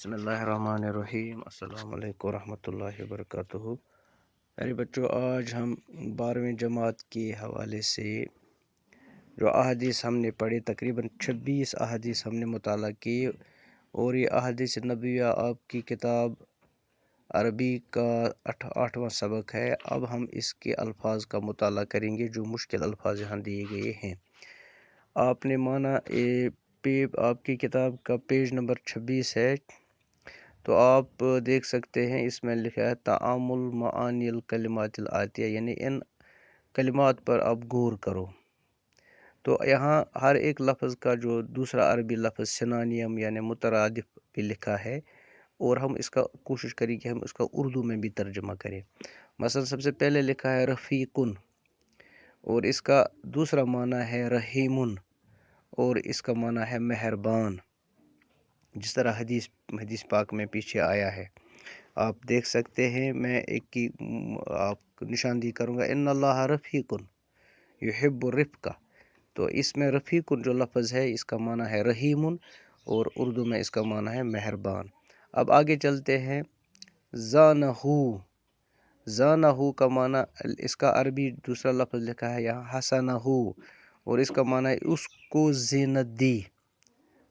بسم اللہ الرحمن الرحیم۔ السلام علیکم ورحمۃ اللہ وبرکاتہ۔ میرے بچوں، آج ہم 12ویں جماعت کے حوالے سے جو احادیث ہم نے پڑھے، تقریباً 26 احادیث ہم نے مطالعہ کی، اور یہ احادیث نبویہ آپ کی کتاب عربی کا 8واں سبق ہے۔ اب ہم اس کے الفاظ کا مطالعہ کریں گے جو مشکل الفاظ یہاں دیے گئے ہیں۔ آپ نے مانا آپ کی کتاب کا پیج نمبر 26 ہے، تو آپ دیکھ سکتے ہیں اس میں لکھا ہے تعامل معانی الکلمات الآتیہ، یعنی ان کلمات پر آپ غور کرو۔ تو یہاں ہر ایک لفظ کا جو دوسرا عربی لفظ سنانیم یعنی مترادف بھی لکھا ہے، اور ہم اس کا کوشش کریں کہ ہم اس کا اردو میں بھی ترجمہ کریں۔ مثلا سب سے پہلے لکھا ہے رفیقن، اور اس کا دوسرا معنی ہے رحیمن، اور اس کا معنی ہے مہربان، جس طرح حدیث پاک میں پیچھے آیا ہے۔ آپ دیکھ سکتے ہیں، میں ایک کی آپ نشاندہی کروں گا، ان اللہ رفیقن یحب الرفق۔ تو اس میں رفیقن جو لفظ ہے اس کا معنی ہے رحیمن، اور اردو میں اس کا معنی ہے مہربان۔ اب آگے چلتے ہیں، زانہو۔ زانہو کا معنی، اس کا عربی دوسرا لفظ لکھا ہے یہاں حسنہو، اور اس کا معنی ہے اس کو زینت دی،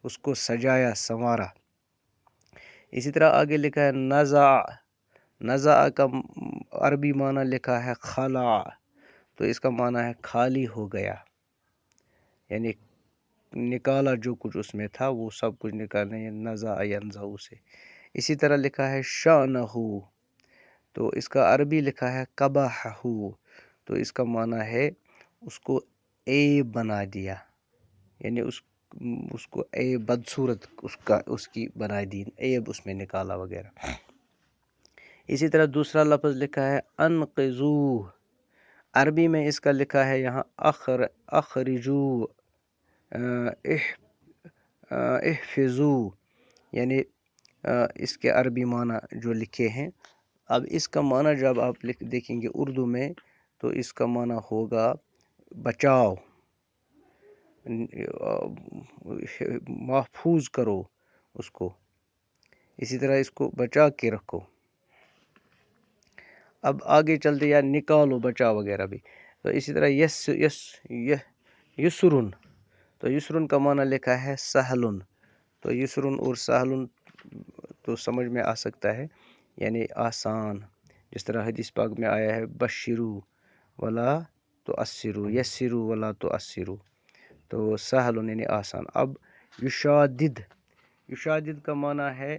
اس کو سجایا سنوارا۔ اسی طرح آگے لکھا ہے نزع۔ نزع کا عربی معنی لکھا ہے خلع، تو اس کا معنی ہے خالی ہو گیا، یعنی نکالا جو کچھ اس میں تھا وہ سب کچھ نکالنا، ہے نزع ینزع سے۔ اسی طرح لکھا ہے شأنہو، تو اس کا عربی لکھا ہے قبحہ، تو اس کا معنی ہے اس کو عیب بنا دیا، یعنی اس کو عیب بدصورت اس کی بنا دی، عیب اس میں نکالا وغیرہ۔ اسی طرح دوسرا لفظ لکھا ہے انقذوہ، عربی میں اس کا لکھا ہے یہاں اخرجو، احفظو، یعنی اس کے عربی معنی جو لکھے ہیں۔ اب اس کا معنی جب آپ دیکھیں گے اردو میں، تو اس کا معنی ہوگا بچاؤ، محفوظ کرو اس کو، اسی طرح اس کو بچا کے رکھو۔ اب آگے چلتے یا نکالو، بچاؤ وغیرہ بھی۔ تو اسی طرح یسرن، تو یسرن کا معنی لکھا ہے سہلن، تو یسرن اور سہلن تو سمجھ میں آ سکتا ہے، یعنی آسان، جس طرح حدیث پاک میں آیا ہے بشرو ولا تؤثرو، یسرو ولا تؤثرو، تو سہلن یعنی آسان۔ اب یشادد، یشادد کا معنی ہے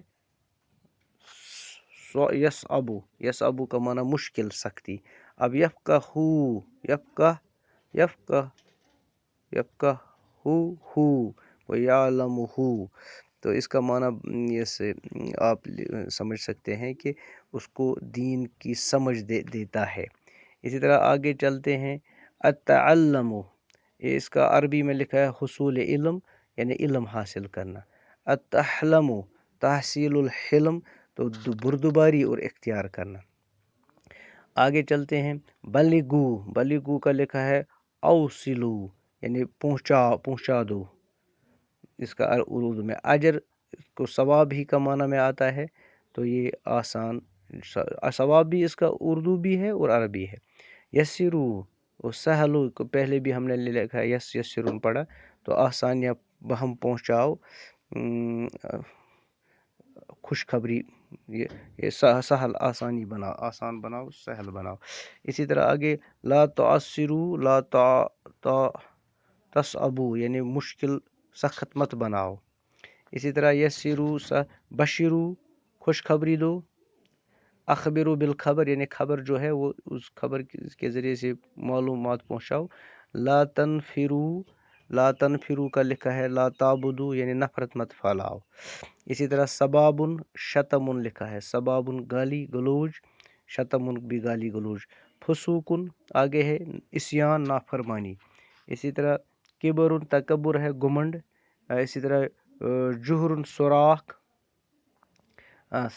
یصعبو، یصعبو کا معنی مشکل، سختی۔ اب یفقہو ویعلمہ، تو اس کا معنی سے آپ سمجھ سکتے ہیں کہ اس کو دین کی سمجھ دیتا ہے۔ اسی طرح آگے چلتے ہیں، التعلم، اس کا عربی میں لکھا ہے حصول علم، یعنی علم حاصل کرنا۔ التحلم، تحصیل الحلم، تو بردباری اور اختیار کرنا۔ آگے چلتے ہیں، بلغو، بلغو کا لکھا ہے اوصلو، یعنی پہنچا دو۔ اس کا اردو میں اجر کو ثواب ہی کا معنی میں آتا ہے، تو یہ آسان، ثواب بھی اس کا اردو بھی ہے اور عربی ہے۔ یسرو اور سہلو کو پہلے بھی ہم نے لکھا ہے یسرون پڑھا، تو آسانیاں ہم پہنچاؤ، خوشخبری، یہ سہل، آسان بناؤ، سہل بناؤ۔ اسی طرح آگے لا تعسرو لا تصعبو، یعنی مشکل سخت مت بناؤ۔ اسی طرح یسرو بشرو، خوشخبری دو۔ اخبرو بالخبر، یعنی خبر جو ہے وہ اس خبر کے ذریعے سے معلومات پہنچاؤ۔ لا تنفرو کا لکھا ہے لا تعبدو، یعنی نفرت مت پھیلاؤ۔ اسی طرح سبابن، شتمن لکھا ہے، سبابن گالی گلوج، شتمن بھی گالی گلوج۔ فسوقن آگے ہے عصیان، نافرمانی۔ اسی طرح کبرن، تکبر ہے، گمنڈ۔ اسی طرح جہرن، سوراخ۔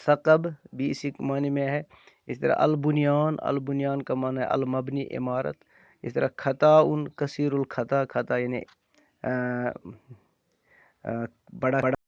ثقب بھی اسی معنی میں ہے۔ اس طرح البنیان، البنیان کا معنی ہے المبنی، عمارت۔ اس طرح خطاء، کثیر الخطا، خطا یعنی بڑا